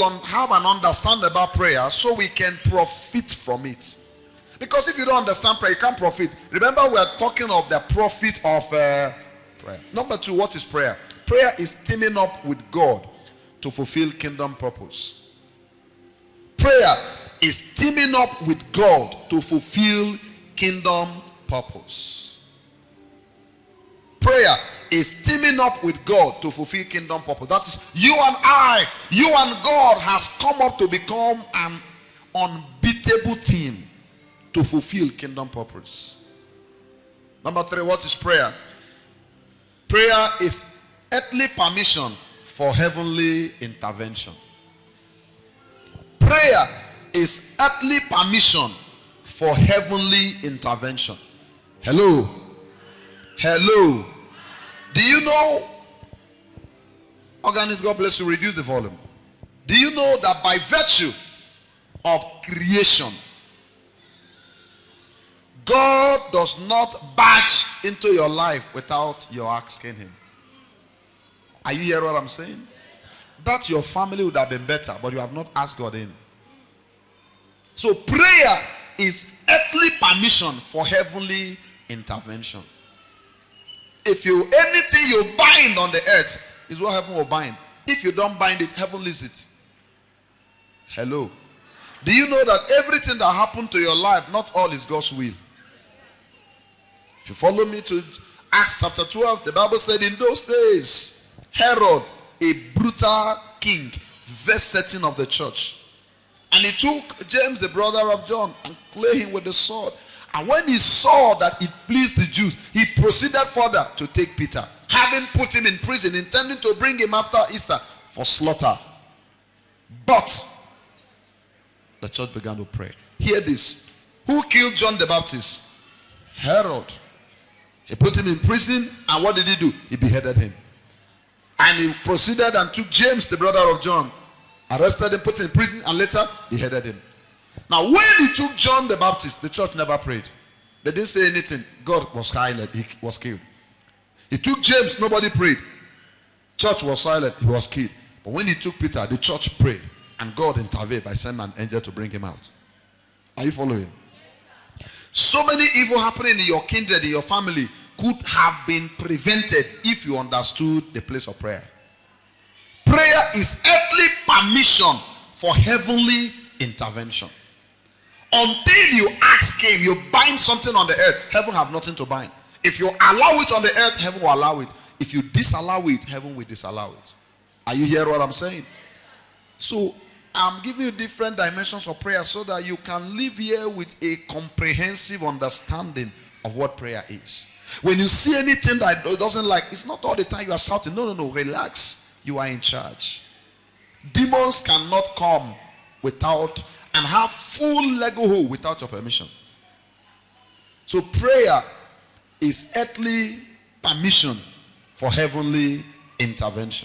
have an understanding about prayer so we can profit from it. Because if you don't understand prayer, you can't profit. Remember, we are talking of the profit of prayer. Number 2, what is prayer? Prayer is teaming up with God to fulfill kingdom purpose. Prayer is teaming up with God to fulfill kingdom purpose. Prayer is teaming up with God to fulfill kingdom purpose. That is, you and God has come up to become an unbeatable team to fulfill kingdom purpose. Number 3, what is prayer? Prayer is earthly permission for heavenly intervention. Prayer is earthly permission for heavenly intervention. Hello? Hello? Do you know, organist, God bless you, reduce the volume. Do you know that by virtue of creation, God does not barge into your life without your asking him? Are you hearing what I'm saying? That your family would have been better, but you have not asked God in. So prayer is earthly permission for heavenly intervention. If anything you bind on the earth is what heaven will bind. If you don't bind it, heaven leaves it. Hello. Do you know that everything that happened to your life, not all is God's will? If you follow me to Acts chapter 12, the Bible said in those days, Herod, a brutal king, verse 13 of the church. And he took James, the brother of John, and slayed him with the sword. And when he saw that it pleased the Jews, he proceeded further to take Peter, having put him in prison, intending to bring him after Easter for slaughter. But the church began to pray. Hear this. Who killed John the Baptist? Herod. He put him in prison, and what did he do? He beheaded him. And he proceeded and took James, the brother of John, arrested him, put him in prison, and later beheaded him. Now, when he took John the Baptist, the church never prayed. They didn't say anything. God was silent. He was killed. He took James, nobody prayed. Church was silent. He was killed. But when he took Peter, the church prayed. And God intervened by sending an angel to bring him out. Are you following? So many evil happening in your kindred, in your family, could have been prevented if you understood the place of prayer. Prayer is earthly permission for heavenly intervention. Until you ask him, you bind something on the earth, heaven have nothing to bind. If you allow it on the earth, heaven will allow it. If you disallow it, heaven will disallow it. Are you hearing what I'm saying? So I'm giving you different dimensions of prayer so that you can live here with a comprehensive understanding of what prayer is. When you see anything that doesn't like, it's not all the time you are shouting. No, relax. You are in charge. Demons cannot come without and have full legal hold without your permission. So prayer is earthly permission for heavenly intervention.